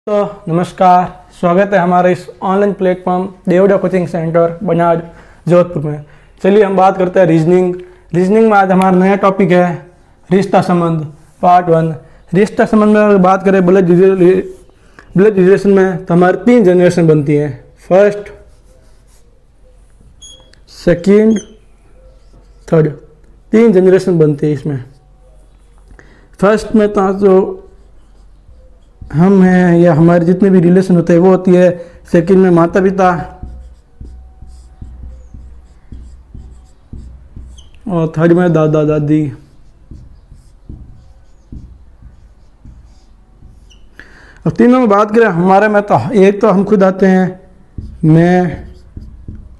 तो नमस्कार, स्वागत है हमारे इस online platform Devda coaching centre Banad Jodhpur में। चलिए हम बात करते हैं रीजनिंग में आज हमारा नया टॉपिक है रिश्ता संबंध पार्ट 1। रिश्ता संबंध में अगर बात करें ब्लड रिलेशन में तो हमारी 3 जनरेशन बनती हैं, फर्स्ट, सेकंड, थर्ड। 3 जनरेशन बनती है इसमें। फर्स्ट में तो हम हैं या हमारे जितने भी रिलेशन होते हैं वो होती है। सेकंड में माता पिता और थर्ड में दादा दादी। और तीनों में बात करें हमारे में तो एक तो हम खुद आते हैं, मैं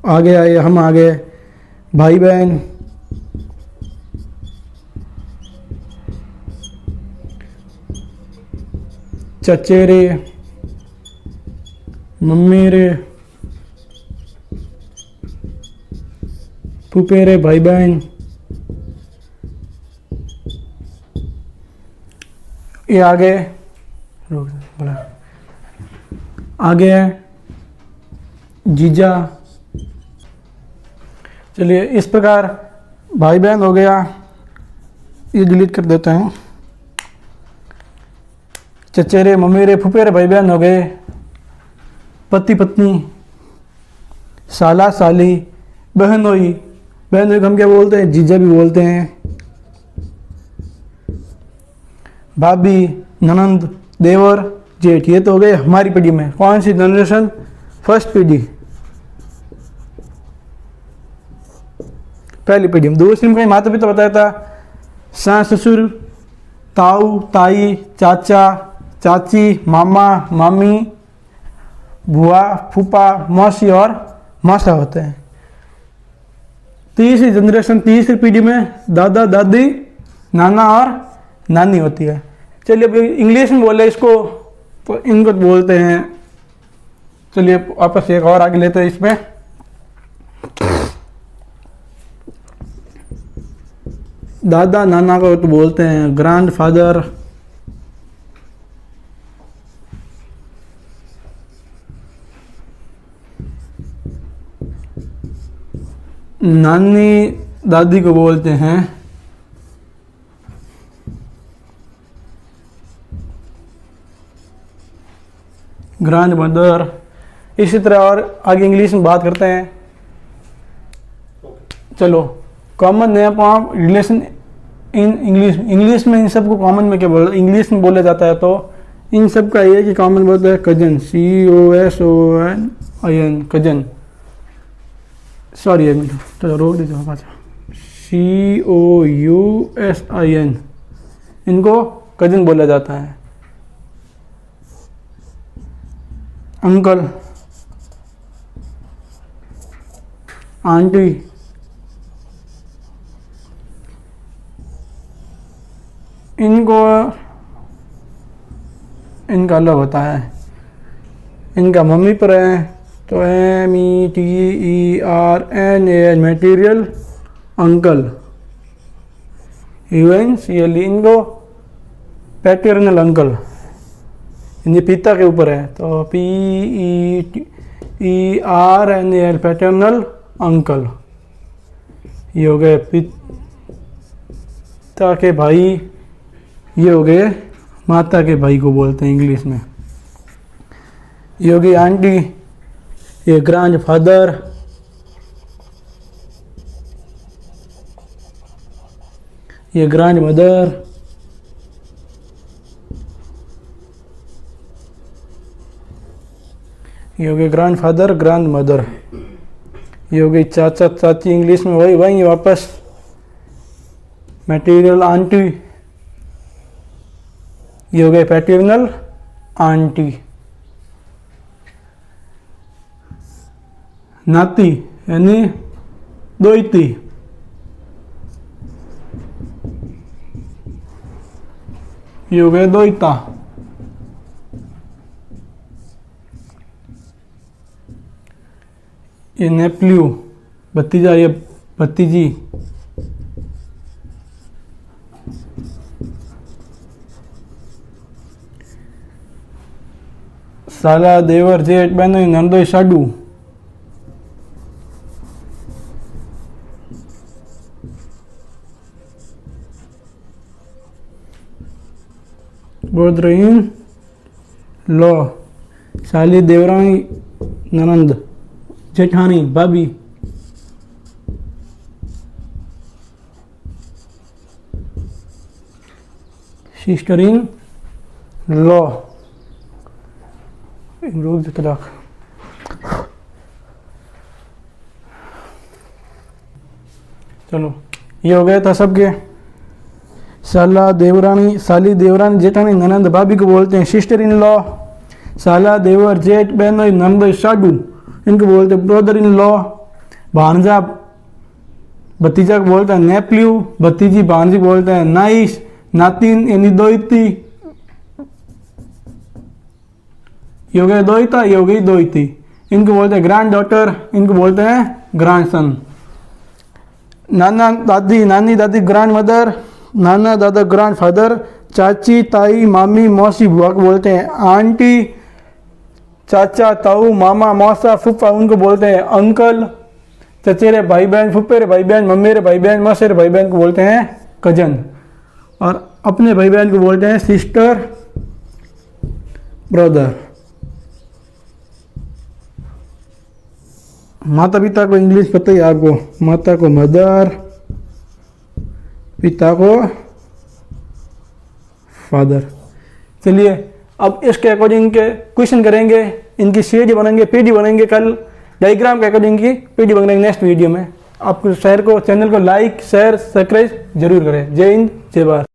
आगे आए, हम आगे, भाई बहन, चचेरे, मम्मेरे, फूफेरे, भाई बहन, ये आगे आगे जीजा। चलिए इस प्रकार भाई बहन हो गया, ये डिलीट कर देते हैं। चचेरे, मम्मीरे, फुफेरे, भाई बहन हो गए। पति पत्नी, साला साली, बहनोई को हम क्या बोलते हैं? जीजा भी बोलते हैं। भाभी, ननंद, देवर, जेठ। ये तो हो गए हमारी पीढ़ी में। कौन सी जनरेशन? फर्स्ट पीढ़ी, पहली पीढ़ी में। दूसरी में कहीं माता पिता बताया था, सास ससुर, ताऊ ताई, चाचा चाची, मामा मामी, बुआ फूफा, मौसी और मासा होते हैं। तीसरी जनरेशन, तीसरी पीढ़ी में दादा दादी, नाना और नानी होती है। चलिए अब इंग्लिश में बोले इसको तो इनको बोलते हैं। चलिए वापस एक और आगे लेते हैं इसमें। दादा नाना को तो बोलते हैं ग्रैंड फादर। नानी दादी को बोलते हैं ग्रैंड मदर। इसी तरह और आगे इंग्लिश में बात करते हैं। चलो common name of relation in English में इन सब को कॉमन में क्या बोल इंग्लिश में बोला जाता है, तो इन सब का ये कि कॉमन बोलते हैं कजन, COSONIN, कजन। सॉरी एक मिनट, चलो रोक दीजिए। COUSIN, इनको कजन बोला जाता है। अंकल, आंटी, इनका अलग होता है। इनका मम्मी पर है तो METERNAL, मटेरियल अंकल। UNCLE, इनको पैटर्नल अंकल, इनके पिता के ऊपर है तो PETERNAL, पैटर्नल अंकल। ये हो गए पिता के भाई, ये हो गए माता के भाई को बोलते हैं इंग्लिश में। ये हो गई आंटी, ये ग्रैंड फादर, ये ग्रैंड मदर, ये हो गए ग्रैंड फादर ग्रैंड मदर। ये हो गई चाचा चाची, इंग्लिश में वही वापस मैटेरियल आंटी। ये हो गए पैटर्नल आंटी। नाती यानी दोईती, ये हो गए दोईता। ये नेप्ल्यू, भतीजा, ये भतीजी। साला देवर जेठ बहनोई नंदोई साडू। ब्रदर इन लॉ, साली देवरानी ननंद जेठानी भाभी। सिस्टर इन लॉ, रोज तलाक। चलो ये हो गया था सबके। साला देवरानी, साली देवरानी जेठानी ननंद भाभी को बोलते हैं सिस्टर इन लॉ। साला देवर जेठ बहनोई नंदोई साडू, इनको बोलते हैं ब्रदर इन लॉ। भांजा भतीजा को बोलते हैं नेप्ल्यू, भतीजी भांजी को बोलते हैं नाइस। नातिन यानी दोइती, ये हो गया दोइता, ये हो गई दोइती। इनको बोलते हैं ग्रैंड डॉटर, इनको बोलते हैं ग्रैंडसन। नाना दादी, नानी दादी ग्रैंड मदर, नाना दादा ग्रैंड फादर। चाची ताई मामी मौसी बुआ को बोलते हैं आंटी। चाचा ताऊ मामा मौसा फूफा, उनको बोलते हैं अंकल। चचेरे भाई बहन, फूफेरे भाई बहन, मम्मेरे भाई बहन, मौसेरे भाई बहन को बोलते हैं कजन। और अपने भाई बहन को बोलते हैं सिस्टर ब्रदर। माता पिता को इंग्लिश पता ही आपको, माता को मदर, पिता को फादर। चलिए अब इसके अकॉर्डिंग के क्वेश्चन करेंगे, इनकी सीडी बनेंगे, पीडी बनेंगे। कल डायग्राम के अकॉर्डिंग की पीडी बनेंगे नेक्स्ट वीडियो में। आप चैनल को लाइक शेयर सब्सक्राइब जरूर करें। जय हिंद जय भारत।